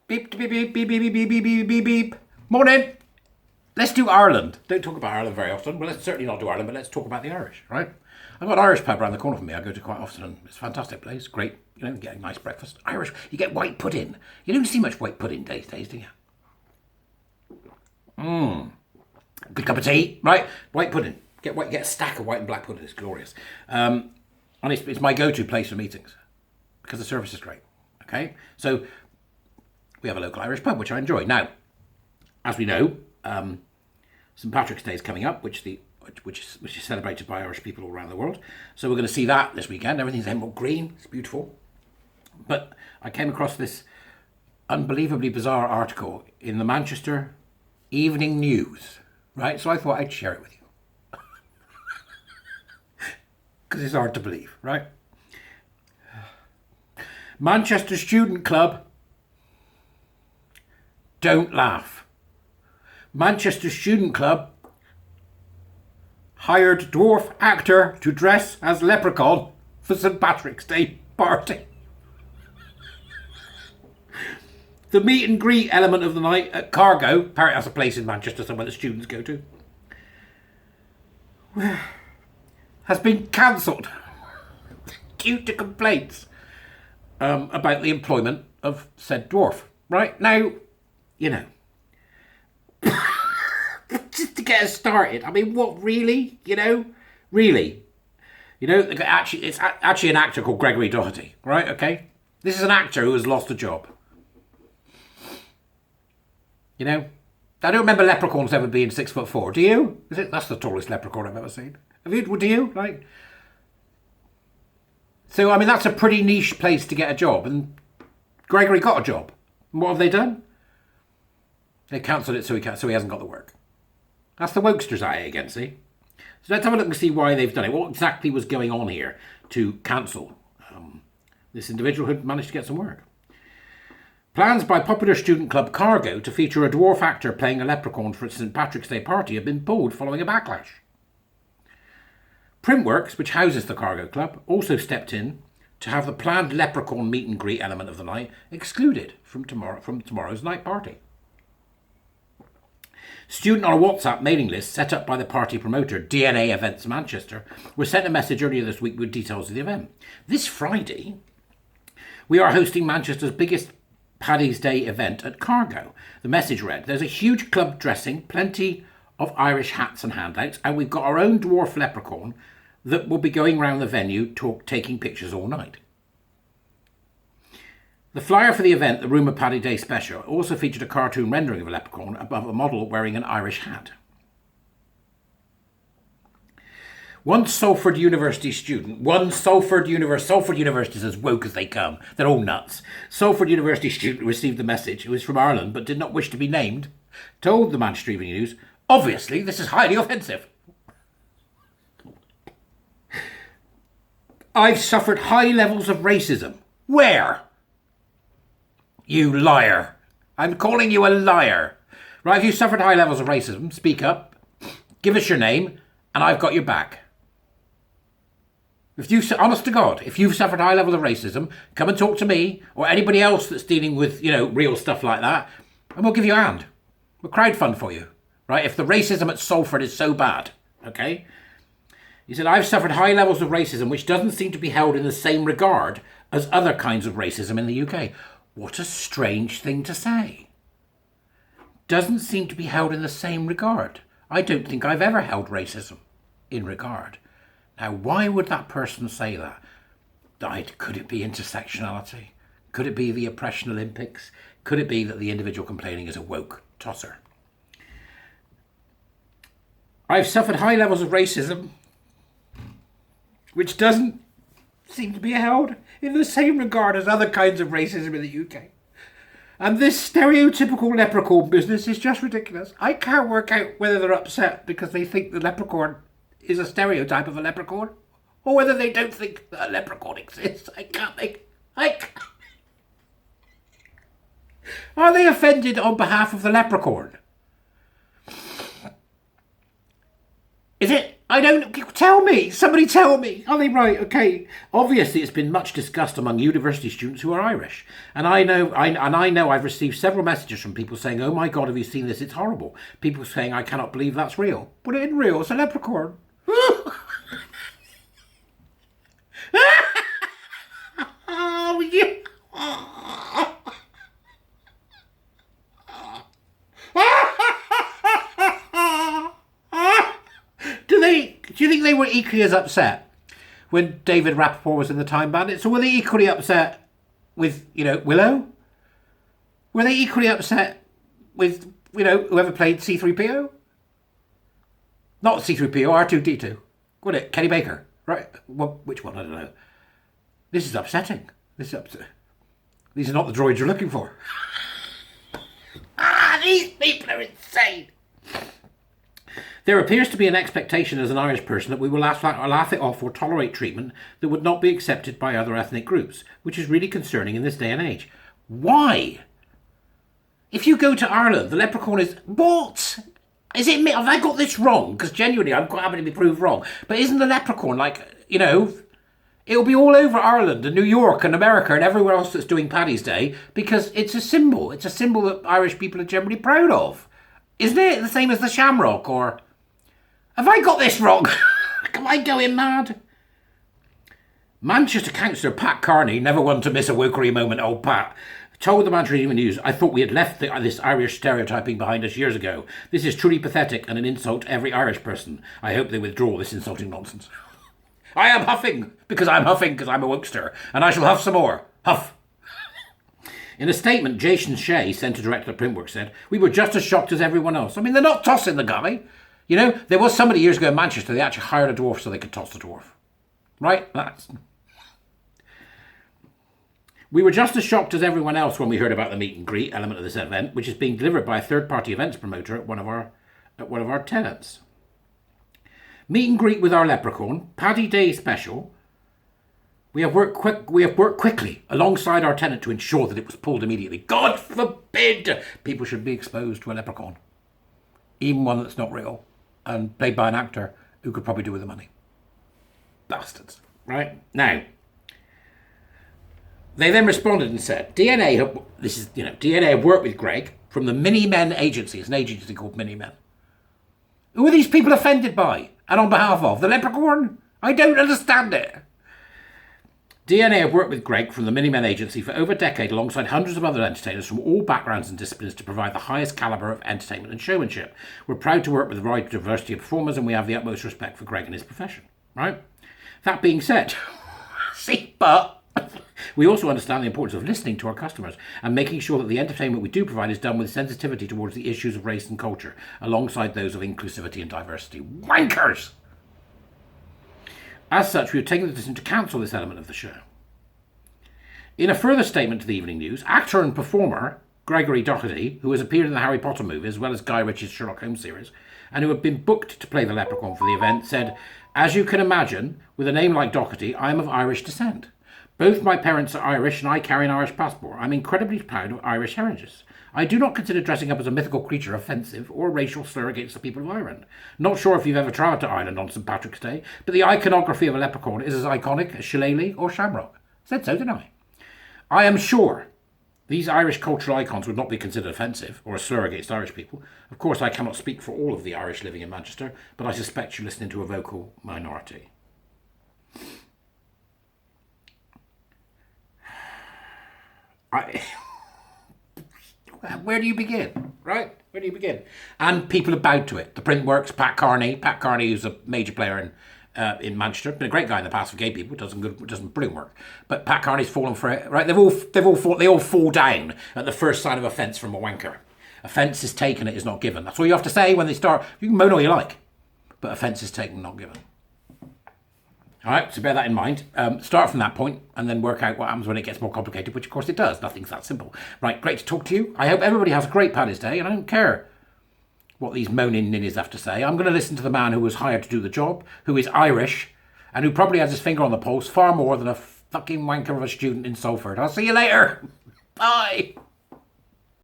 Beep, beep, beep, beep, beep, beep, beep, beep, beep, beep, beep. Morning. Let's do Ireland. Don't talk about Ireland very often. Well, let's certainly not do Ireland, but let's talk about the Irish, right? I've got an Irish pub around the corner from me. I go to quite often, and it's a fantastic place. Great, you know, get a nice breakfast. Irish, you get white pudding. You don't see much white pudding these days, do you? Good cup of tea, right? White pudding. Get a stack of white and black pudding. It's glorious. And it's my go-to place for meetings because the service is great. Okay, so we have a local Irish pub, which I enjoy. Now, as we know, St Patrick's Day is coming up, which is celebrated by Irish people all around the world. So we're going to see that this weekend. Everything's emerald green. It's beautiful. But I came across this unbelievably bizarre article in the Manchester Evening News, right? So I thought I'd share it with you. Because it's hard to believe, right? Manchester Student Club. Don't laugh. Manchester Student Club hired dwarf actor to dress as leprechaun for St Patrick's Day party. The meet and greet element of the night at Cargo, apparently that's a place in Manchester somewhere the students go to, has been cancelled due to complaints about the employment of said dwarf. Right? Now, you know, just to get us started, I mean, what, really? You know? Really? You know, it's actually an actor called Gregory Doherty, right? Okay? This is an actor who has lost a job. You know? I don't remember leprechauns ever being 6'4". Do you? That's the tallest leprechaun I've ever seen. Do you? Like, so, I mean, that's a pretty niche place to get a job. And Gregory got a job. And what have they done? They cancelled it so he hasn't got the work. That's the wokesters at it again, see? So let's have a look and see why they've done it. What exactly was going on here to cancel this individual who managed to get some work? Plans by popular student club Cargo to feature a dwarf actor playing a leprechaun for its St Patrick's Day party have been pulled following a backlash. Printworks, which houses the Cargo Club, also stepped in to have the planned leprechaun meet and greet element of the night excluded from tomorrow's night party. Students on a WhatsApp mailing list set up by the party promoter DNA Events Manchester were sent a message earlier this week with details of the event. This Friday, we are hosting Manchester's biggest Paddy's Day event at Cargo. The message read, there's a huge club dressing, plenty of Irish hats and handouts, and we've got our own dwarf leprechaun that will be going around the venue taking pictures all night. The flyer for the event, the Rumour Paddy Day Special, also featured a cartoon rendering of a leprechaun above a model wearing an Irish hat. One Salford University student, Salford University is as woke as they come. They're all nuts. Salford University student received the message, who was from Ireland but did not wish to be named, told the Manchester Evening News, obviously this is highly offensive. I've suffered high levels of racism. Where? You liar. I'm calling you a liar. Right, if you suffered high levels of racism, speak up, give us your name, and I've got your back. Honest to God, if you've suffered high levels of racism, come and talk to me, or anybody else that's dealing with, real stuff like that, and we'll give you a hand. We'll crowdfund for you, right? If the racism at Salford is so bad, okay? He said, I've suffered high levels of racism, which doesn't seem to be held in the same regard as other kinds of racism in the UK. What a strange thing to say. Doesn't seem to be held in the same regard. I don't think I've ever held racism in regard. Now, why would that person say that? Could it be intersectionality? Could it be the Oppression Olympics? Could it be that the individual complaining is a woke tosser? I've suffered high levels of racism, which doesn't seem to be held in the same regard as other kinds of racism in the UK. And this stereotypical leprechaun business is just ridiculous. I can't work out whether they're upset because they think the leprechaun is a stereotype of a leprechaun, or whether they don't think that a leprechaun exists. Are they offended on behalf of the leprechaun? Is it I don't... Tell me. Somebody tell me. Are they right? Okay. Obviously, it's been much discussed among university students who are Irish. And I know I've received several messages from people saying, oh my God, have you seen this? It's horrible. People saying, I cannot believe that's real. But it isn't real. It's a leprechaun. Oh, yeah. Do you think they were equally as upset when David Rappaport was in the Time Bandits? Or were they equally upset with, Willow? Were they equally upset with, whoever played C-3PO? Not C-3PO, R2-D2. What it? Kenny Baker, right? Well, which one? I don't know. This is upsetting. These are not the droids you're looking for. These people are insane. There appears to be an expectation as an Irish person that we will laugh it off or tolerate treatment that would not be accepted by other ethnic groups, which is really concerning in this day and age. Why? If you go to Ireland, the leprechaun is... What? Is it me? Have I got this wrong? Because genuinely, I'm quite happy to be proved wrong. But isn't the leprechaun it'll be all over Ireland and New York and America and everywhere else that's doing Paddy's Day because it's a symbol. It's a symbol that Irish people are generally proud of. Isn't it the same as the shamrock or... Have I got this wrong? Am I going mad? Manchester councillor Pat Carney, never one to miss a wokery moment, old Pat, told the Manchester Evening News, I thought we had left this Irish stereotyping behind us years ago. This is truly pathetic and an insult to every Irish person. I hope they withdraw this insulting nonsense. I am huffing because I'm a wokester, and I shall huff some more. Huff. In a statement, Jason Shea, centre director at Printworks, said, we were just as shocked as everyone else. I mean, they're not tossing the guy. There was somebody years ago in Manchester, they actually hired a dwarf so they could toss the dwarf. Right? We were just as shocked as everyone else when we heard about the meet and greet element of this event, which is being delivered by a third-party events promoter at one of our tenants. Meet and greet with our leprechaun, Paddy Day special. We have worked quickly alongside our tenant to ensure that it was pulled immediately. God forbid people should be exposed to a leprechaun, even one that's not real and played by an actor who could probably do with the money. Bastards, right? Now, they then responded and said, DNA have worked with Greg from the Mini Men Agency. It's an agency called Mini Men. Who are these people offended by and on behalf of? The leprechaun? I don't understand it. DNA have worked with Greg from the Mini Men Agency for over a decade alongside hundreds of other entertainers from all backgrounds and disciplines to provide the highest calibre of entertainment and showmanship. We're proud to work with a wide diversity of performers and we have the utmost respect for Greg and his profession. Right? That being said, but we also understand the importance of listening to our customers and making sure that the entertainment we do provide is done with sensitivity towards the issues of race and culture alongside those of inclusivity and diversity. Wankers! As such, we have taken the decision to cancel this element of the show. In a further statement to the Evening News, actor and performer Gregory Doherty, who has appeared in the Harry Potter movie as well as Guy Ritchie's Sherlock Holmes series, and who had been booked to play the leprechaun for the event, said, as you can imagine, with a name like Doherty, I am of Irish descent. Both my parents are Irish and I carry an Irish passport. I'm incredibly proud of Irish heritage. I do not consider dressing up as a mythical creature offensive or a racial slur against the people of Ireland. Not sure if you've ever travelled to Ireland on St Patrick's Day, but the iconography of a leprechaun is as iconic as shillelagh or shamrock. Said so, didn't I? I am sure these Irish cultural icons would not be considered offensive or a slur against Irish people. Of course, I cannot speak for all of the Irish living in Manchester, but I suspect you're listening to a vocal minority. Where do you begin, right? Where do you begin? And people have bowed to it. The Printworks, Pat Carney, who's a major player in Manchester, been a great guy in the past for gay people, does brilliant work. But Pat Carney's fallen for it, right? They all fall down at the first sign of offence from a wanker. Offence is taken, it is not given. That's all you have to say when they start. You can moan all you like, but offence is taken, not given. All right, so bear that in mind. Start from that point and then work out what happens when it gets more complicated, which of course it does. Nothing's that simple. Right, great to talk to you. I hope everybody has a great Paddy's Day, and I don't care what these moaning ninnies have to say. I'm going to listen to the man who was hired to do the job, who is Irish, and who probably has his finger on the pulse far more than a fucking wanker of a student in Salford. I'll see you later. Bye.